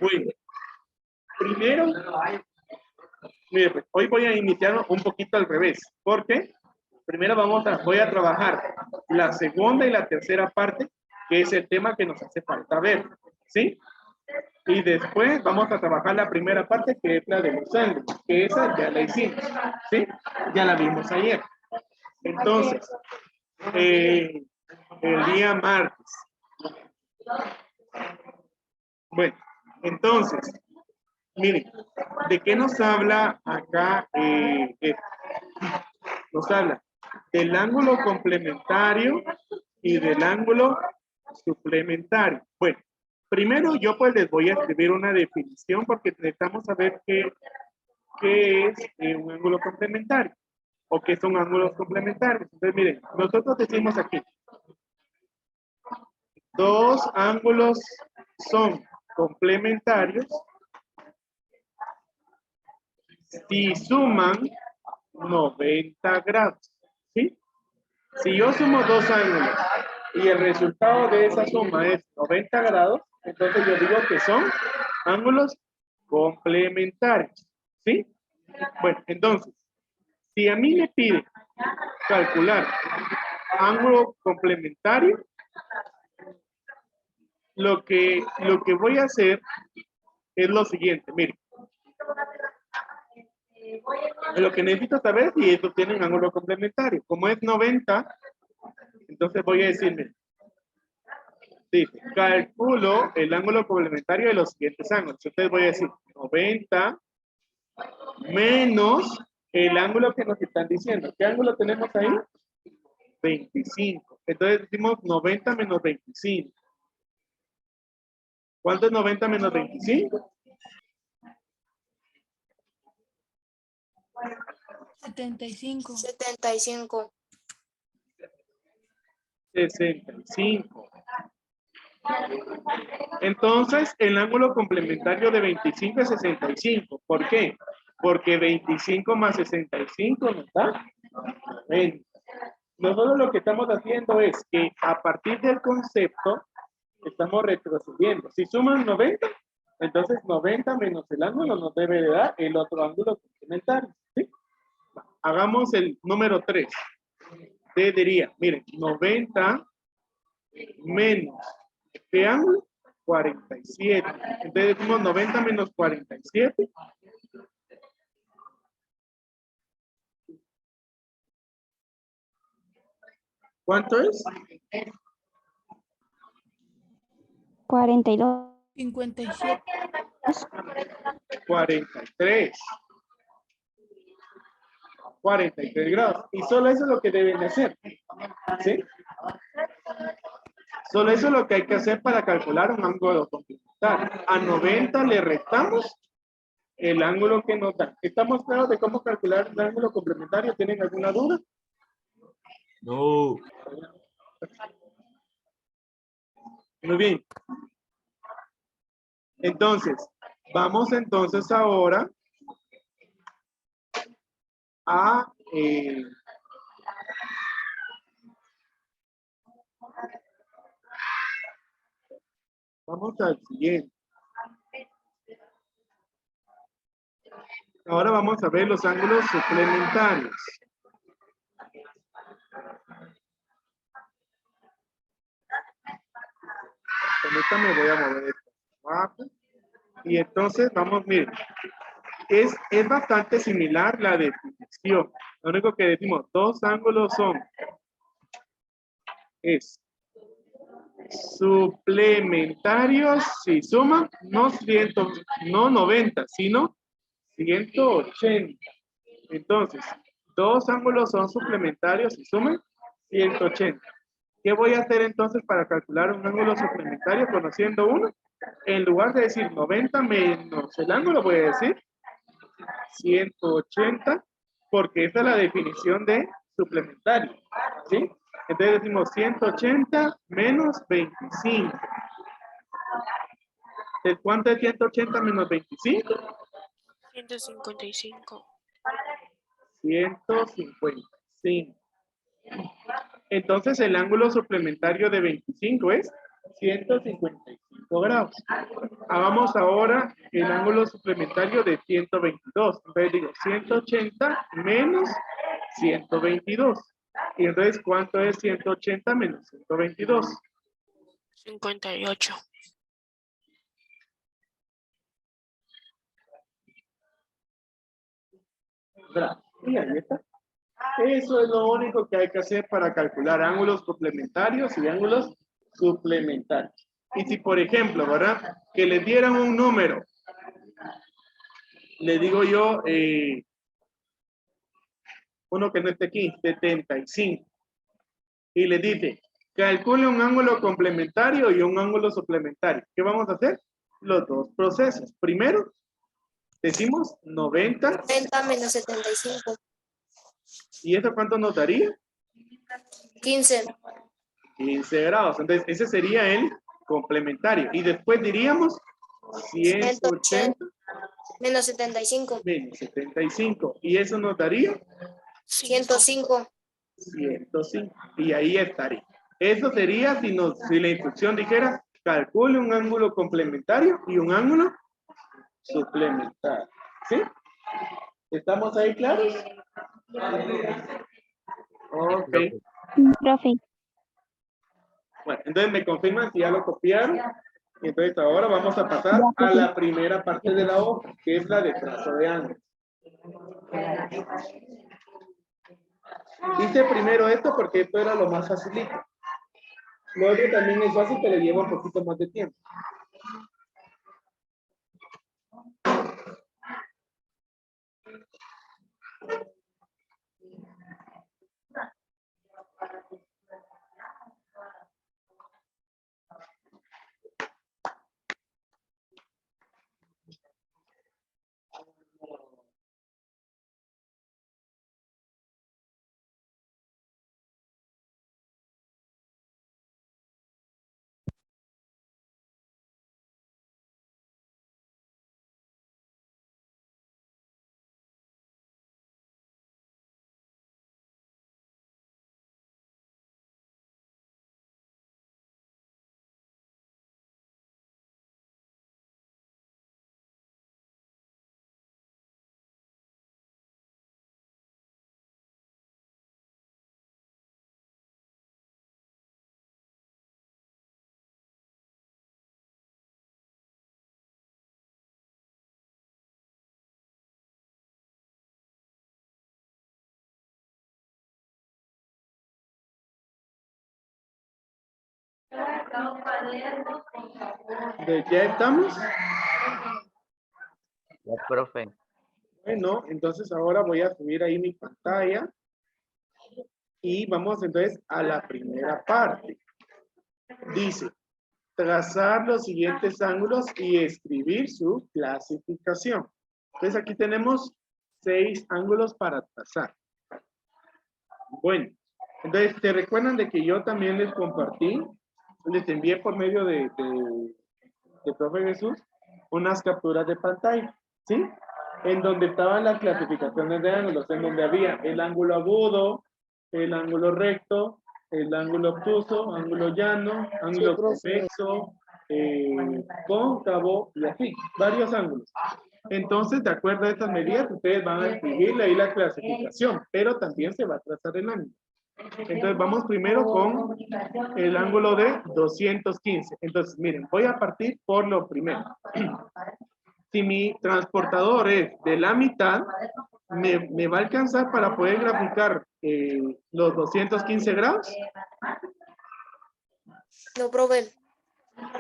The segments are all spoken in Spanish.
Bueno, primero, mire, pues, hoy voy a iniciar un poquito al revés, porque primero voy a trabajar la segunda y la tercera parte, que es el tema que nos hace falta ver, ¿sí? Y después vamos a trabajar la primera parte, que es la de los ángulos, que esa ya la hicimos, ¿sí? Ya la vimos ayer. Entonces, el día martes. Bueno, entonces, miren, ¿de qué nos habla acá? Nos habla del ángulo complementario y del ángulo suplementario. Bueno, primero yo pues les voy a escribir una definición porque necesitamos saber qué es un ángulo complementario o qué son ángulos complementarios. Entonces, miren, nosotros decimos aquí, dos ángulos son complementarios si suman 90 grados, ¿sí? Si yo sumo dos ángulos y el resultado de esa suma es 90 grados, entonces yo digo que son ángulos complementarios, ¿sí? Bueno, entonces, si a mí me pide calcular ángulo complementario, lo que voy a hacer es lo siguiente, miren. Lo que necesito saber si estos tienen ángulo complementario. Como es 90, entonces voy a decirme, sí, calculo el ángulo complementario de los siguientes ángulos. Entonces voy a decir 90 menos el ángulo que nos están diciendo. ¿Qué ángulo tenemos ahí? 25. Entonces decimos 90 menos 25. ¿Cuánto es 90 menos 25? 75. 65. Entonces, el ángulo complementario de 25 es 65. ¿Por qué? Porque 25 más 65 nos da 90. Nosotros lo que estamos haciendo es que a partir del concepto estamos retrocediendo. Si suman 90, entonces 90 menos el ángulo nos debe de dar el otro ángulo complementario. ¿Sí? Hagamos el número 3. Te diría, miren, 90 menos ¿qué ángulo? 47. Entonces decimos 90 menos 47. ¿Cuánto es? 42. 57. 43. 43 grados. Y solo eso es lo que deben de hacer. ¿Sí? Solo eso es lo que hay que hacer para calcular un ángulo complementario. A 90 le restamos el ángulo que nos da. ¿Estamos claros de cómo calcular un ángulo complementario? ¿Tienen alguna duda? No. Muy bien. Entonces, vamos entonces ahora a vamos al siguiente. Ahora vamos a ver los ángulos suplementarios. Permítame, voy a mover esto abajo. Y entonces, vamos, miren. Es bastante similar la definición. Lo único que decimos, dos ángulos son suplementarios si suman no 100, no 90, sino 180. Entonces, dos ángulos son suplementarios si suman 180. ¿Qué voy a hacer entonces para calcular un ángulo suplementario conociendo uno? En lugar de decir 90 menos el ángulo, voy a decir 180, porque esa es la definición de suplementario, ¿sí? Entonces decimos 180 menos 25. ¿De cuánto es 180 menos 25? 155. 155. Entonces el ángulo suplementario de 25 es 155 grados. hagamos ahora el ángulo suplementario de 122. Entonces digo 180 menos 122. Y entonces, ¿cuánto es 180 menos 122? 58. ¿Verdad? Y ahí está. Eso es lo único que hay que hacer para calcular ángulos complementarios y ángulos suplementarios. Y si, por ejemplo, ¿verdad? Que les dieran un número, le digo yo, uno que no esté aquí, 75. Y le dice, calcule un ángulo complementario y un ángulo suplementario. ¿Qué vamos a hacer? Los dos procesos. Primero, decimos 90. 90 menos 75. ¿Y eso cuánto nos daría? 15. 15 grados. Entonces, ese sería el complementario. Y después diríamos 180 menos 75. menos 75. Y eso nos daría 105. 105. Y ahí estaría. Eso sería si la instrucción dijera, calcule un ángulo complementario y un ángulo suplementario. ¿Sí? ¿Estamos ahí claros? Ok. Profe, Bueno, entonces me confirman si ya lo copiaron. Entonces ahora vamos a pasar a la primera parte de la hoja, que es la de trazo de ángulos. Hice primero esto porque esto era lo más facilito. Lo otro también es fácil, pero lleva un poquito más de tiempo. Entonces, ¿ya estamos? Ya, profe. Bueno, entonces ahora voy a subir ahí mi pantalla. Y vamos entonces a la primera parte. Dice, trazar los siguientes ángulos y escribir su clasificación. Entonces aquí tenemos 6 ángulos para trazar. Bueno, entonces te recuerdan de que yo también les compartí, les envié por medio de Profe Jesús unas capturas de pantalla, ¿sí? En donde estaban las clasificaciones de ángulos, en donde había el ángulo agudo, el ángulo recto, el ángulo obtuso, ángulo llano, ángulo convexo, cóncavo y así, varios ángulos. Entonces, de acuerdo a estas medidas, ustedes van a escribirle ahí la clasificación, pero también se va a trazar el ángulo. Entonces, vamos primero con el ángulo de 215. Entonces, miren, voy a partir por lo primero. Si mi transportador es de la mitad, me va a alcanzar para poder graficar los 215 grados. No, profe.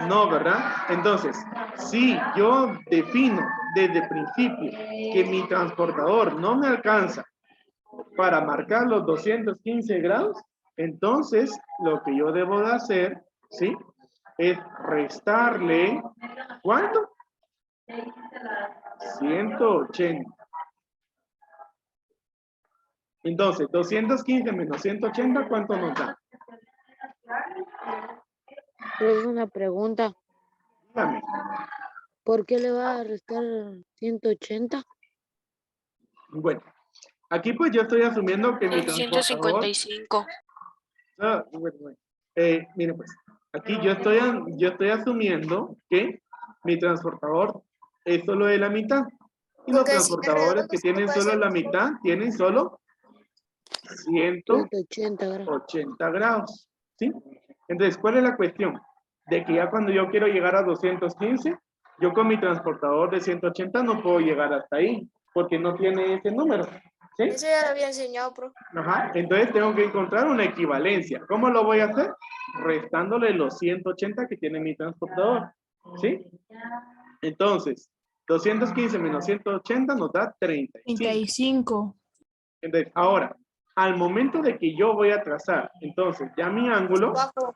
No, ¿verdad? Entonces, si yo defino desde el principio que mi transportador no me alcanza para marcar los 215 grados, entonces lo que yo debo de hacer, ¿sí? Es restarle, ¿cuánto? 180. Entonces, 215 menos 180, ¿cuánto nos da? es una pregunta. Dígame. ¿Por qué le va a restar 180? Bueno, aquí pues yo estoy asumiendo que mi transportador... 155. Bueno. Miren pues, aquí yo estoy asumiendo que mi transportador es solo de la mitad. Y los Porque si es transportadores redondo, que se le tienen puede solo hacer la más mitad tienen solo 180 grados. 180 grados. ¿Sí? Entonces, ¿cuál es la cuestión? De que ya cuando yo quiero llegar a 215, yo con mi transportador de 180 no puedo llegar hasta ahí, porque no tiene ese número. ¿Sí? Eso ya lo había enseñado, profe. Ajá. Entonces tengo que encontrar una equivalencia. ¿Cómo lo voy a hacer? Restándole los 180 que tiene mi transportador. ¿Sí? Entonces, 215 menos 180 nos da 35. 35. Entonces, ahora, al momento de que yo voy a trazar, entonces, ya mi ángulo, Abajo.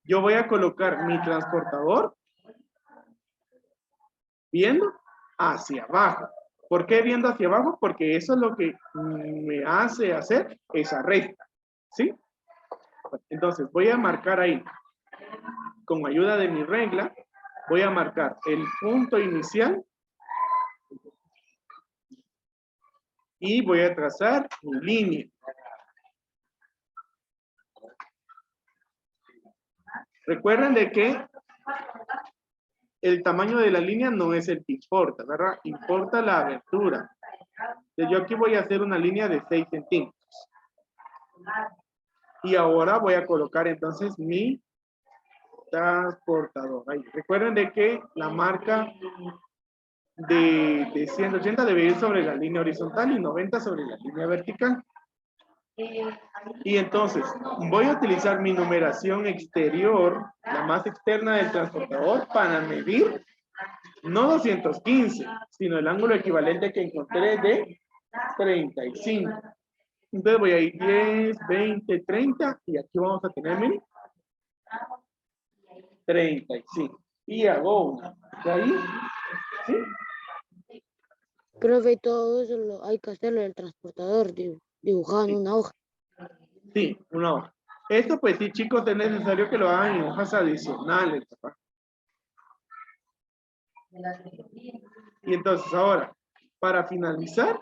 yo voy a colocar mi transportador viendo hacia abajo. ¿Por qué viendo hacia abajo? Porque eso es lo que me hace hacer esa recta. ¿Sí? Entonces, voy a marcar ahí, con ayuda de mi regla, voy a marcar el punto inicial y voy a trazar mi línea. Recuerden de que el tamaño de la línea no es el que importa, ¿verdad? Importa la abertura. Entonces, yo aquí voy a hacer una línea de 6 centímetros. Y ahora voy a colocar entonces mi transportador. Ahí. Recuerden de que la marca de 180 debe ir sobre la línea horizontal y 90 sobre la línea vertical. Y entonces voy a utilizar mi numeración exterior, la más externa del transportador, para medir no 215, sino el ángulo equivalente que encontré de 35. Entonces voy a ir 10, 20, 30 y aquí vamos a tener mi 35. Y hago una. ¿De ahí? ¿Sí? Profe, todo eso hay que hacerlo en el transportador, dibujado en una hoja. Sí, una hoja. Esto pues sí, chicos, es necesario que lo hagan en hojas adicionales, papá. Y entonces ahora, para finalizar,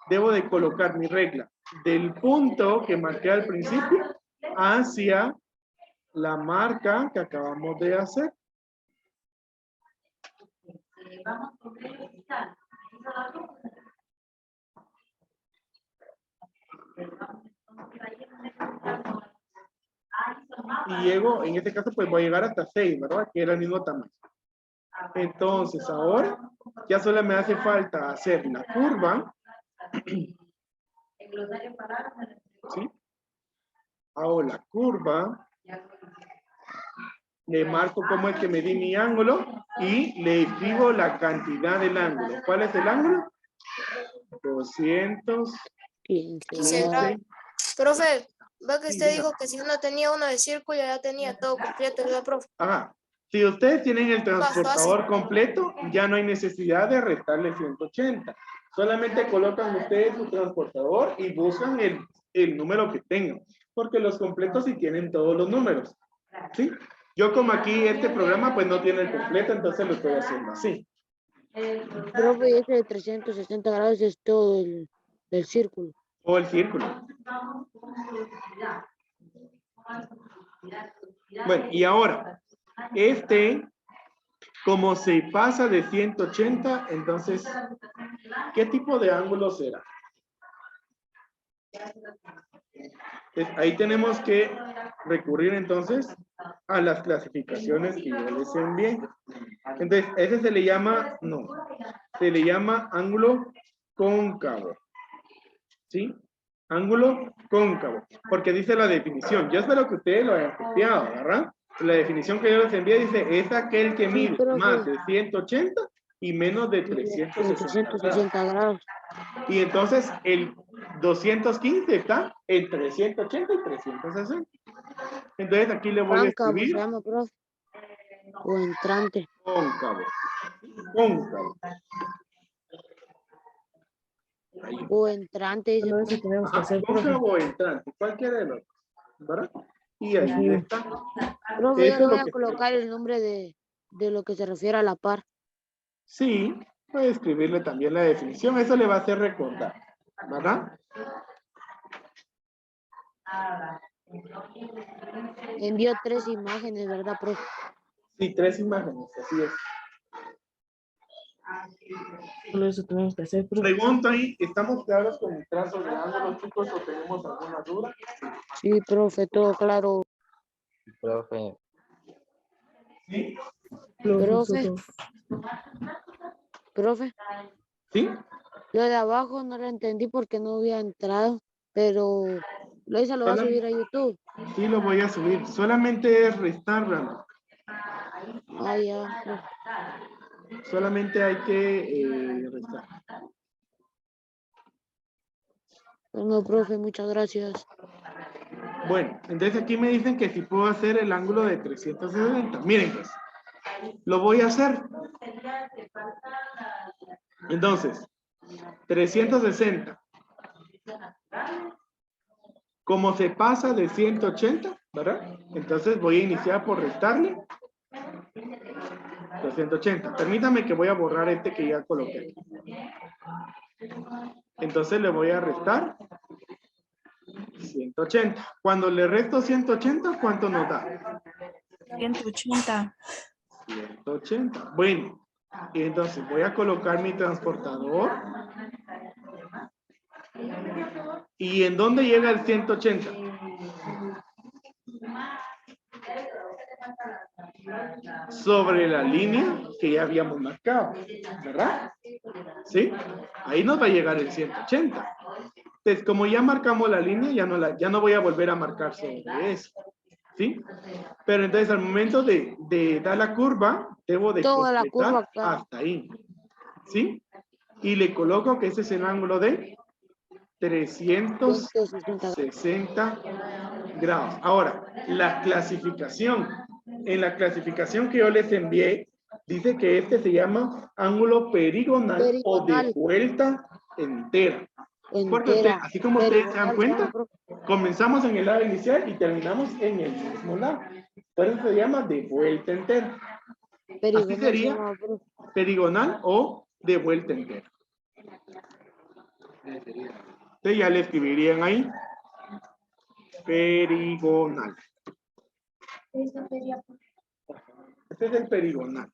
debo de colocar mi regla del punto que marqué al principio hacia la marca que acabamos de hacer. Y llego, en este caso, pues voy a llegar hasta 6, ¿verdad? Que era el mismo tamaño. Entonces, ahora ya solo me hace falta hacer la curva. ¿Sí? Hago la curva. Le marco cómo es que medí mi ángulo y le escribo la cantidad del ángulo. ¿Cuál es el ángulo? 215. 15 grados. Profe, ve que Sí, usted diga. dijo que si uno tenía uno de círculo ya tenía todo completo, ¿verdad, profe? Ajá. Si ustedes tienen el Más transportador fácil. completo, ya no hay necesidad de restarle 180. Solamente colocan ustedes su transportador y buscan el número que tengan. Porque los completos sí tienen todos los números. ¿Sí? Yo como aquí este programa pues no tiene el completo, entonces lo estoy haciendo así. Profe, ese de 360 grados es todo el círculo. O el círculo. Bueno, y ahora, como se pasa de 180, entonces, ¿qué tipo de ángulo será? Ahí tenemos que recurrir entonces a las clasificaciones que yo les envié. Entonces, ese se le llama, no, se le llama ángulo cóncavo. ¿Sí? Ángulo cóncavo, porque dice la definición. Yo espero que ustedes lo hayan copiado, ¿verdad? La definición que yo les envié dice, es aquel que Sí, mide profe. más de 180 y menos de De 360 grados. 360 grados. Y entonces el 215 está entre 180 y 360. Entonces aquí le voy a Cóncavo se escribir llama, profe. O entrante. cóncavo. Cóncavo. Ahí. O entrante, dice. Solo eso tenemos que Ajá, hacer, profe. cóncavo o entrante, cualquiera de los dos, ¿verdad? Y ahí está. Profe, yo Eso le es voy lo a que colocar el nombre de lo que se refiere a la par. sí, voy a escribirle también la definición, eso le va a hacer recordar, ¿verdad? Envió 3 imágenes, ¿verdad, profe? Sí, 3 imágenes, así es. Solo eso tenemos que hacer, profe. Pregunto ahí, ¿estamos claros con el trazo de ángulos, chicos, o tenemos alguna duda? Sí, profe, todo claro. Profe. ¿Sí? Profe, profe, ¿Sí? lo de abajo no lo entendí porque no había entrado, pero Loisa lo va a subir a YouTube. Sí, lo voy a subir. Solamente es restar, Rama. Ah, ya, profe. Solamente hay que restar. Bueno, profe, muchas gracias. Bueno, entonces aquí me dicen que si puedo hacer el ángulo de 360. Miren pues, lo voy a hacer. Entonces, 360. Como se pasa de 180, ¿verdad? Entonces voy a iniciar por restarle 280. Permítame que voy a borrar este que ya coloqué. Entonces le voy a restar 180. Cuando le resto 180, ¿cuánto nos da? 180. 180. Bueno, y entonces voy a colocar mi transportador. ¿Y en dónde llega el 180? Sobre la línea que ya habíamos marcado, ¿verdad? ¿Sí? Ahí nos va a llegar el 180. Entonces, como ya marcamos la línea, ya no voy a volver a marcar sobre eso. ¿Sí? Pero entonces, al momento de dar la curva, debo de Toda la completar curva acá. hasta ahí. ¿Sí? Y le coloco que ese es el ángulo de 360 grados. Ahora, la clasificación. En la clasificación que yo les envié, dice que este se llama ángulo perigonal o de vuelta entera. Porque Entera. así como ustedes se dan Perigonal se llama, cuenta, profe. comenzamos en el lado inicial y terminamos en el mismo lado. Por eso se llama de vuelta entera. Así Perigonal se sería llama, profe. perigonal o de vuelta entera. Entonces ya le escribirían ahí. Perigonal. Este es el perigonal.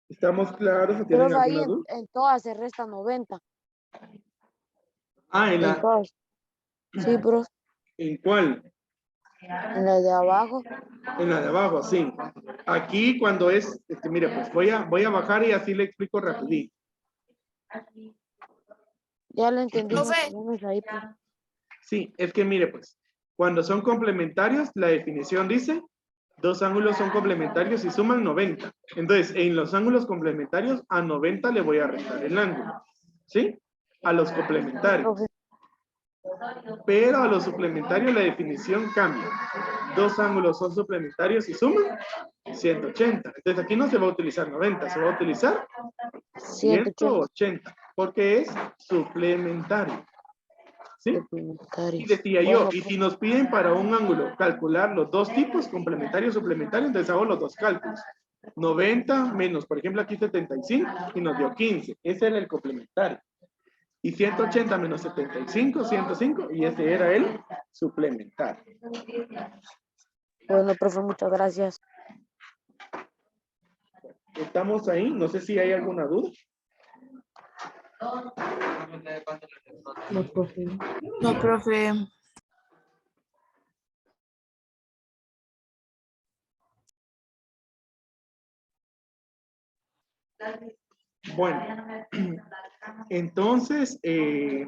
¿Estamos claros o tienen Profe, ahí alguna duda? en todas se resta 90. Ah, En todas. Sí, profe. ¿en cuál? En la de abajo. En la de abajo, sí. Aquí cuando es, mire, pues voy a bajar y así le explico rapidito. Ya lo entendí más Profe. o menos ahí, profe. Sí, es que mire, pues, cuando son complementarios, la definición dice, dos ángulos son complementarios y suman 90. Entonces, en los ángulos complementarios, a 90 le voy a restar el ángulo. ¿Sí? A los complementarios. Profe. Pero a los suplementarios la definición cambia. Dos ángulos son suplementarios y suman 180. Entonces aquí no se va a utilizar 90, se va a utilizar 180, porque es suplementario. ¿Sí? Y decía yo, y si nos piden para un ángulo calcular los dos tipos, complementario y suplementario, entonces hago los dos cálculos. 90 menos, por ejemplo, aquí 75 y nos dio 15. Ese era el complementario. Y 180 menos 75, 105, y ese era el suplementario. Bueno, profe, muchas gracias. ¿Estamos ahí? No sé si hay alguna duda. No, profe. No, profe. Bueno, entonces, sí,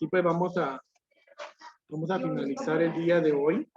pues vamos a finalizar el día de hoy.